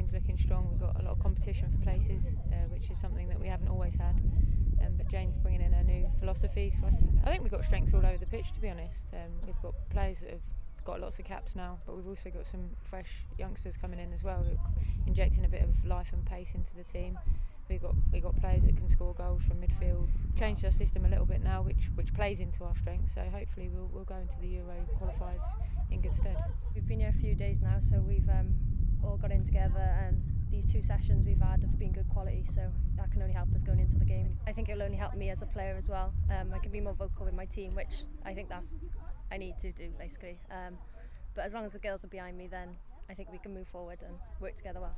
team's looking strong. We've got a lot of competition for places, which is something that we haven't always had. But Jane's bringing in her new philosophies for us. I think we've got strengths all over the pitch, to be honest. We've got players that have got lots of caps now, but we've also got some fresh youngsters coming in as well, who are injecting a bit of life and pace into the team. We got players that can score goals from midfield. Changed our system a little bit now, which plays into our strengths. So hopefully we'll go into the Euro qualifiers in good stead. We've been here a few days now, so we've all got in together, and these 2 sessions we've had have been good quality. So that can only help us going into the game. I think it will only help me as a player as well. I can be more vocal with my team, which I think I need to do basically. But as long as the girls are behind me, then I think we can move forward and work together well.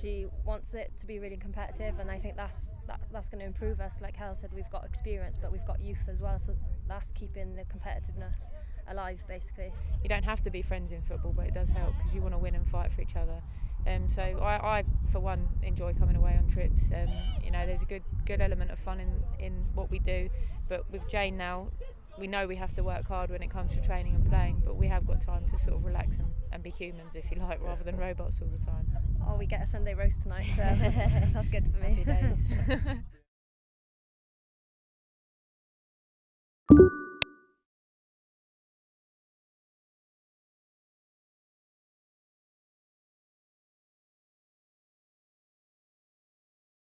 She wants it to be really competitive, and I think that's going to improve us. Like Helen said, we've got experience, but we've got youth as well, so that's keeping the competitiveness alive, basically. You don't have to be friends in football, but it does help because you want to win and fight for each other. So I, for one, enjoy coming away on trips. There's a good element of fun in what we do, but with Jane now, we know we have to work hard when it comes to training and playing, but we have got time to sort of relax and be humans, if you like, rather than robots all the time. Oh, we get a Sunday roast tonight, so that's good for me. Happy days.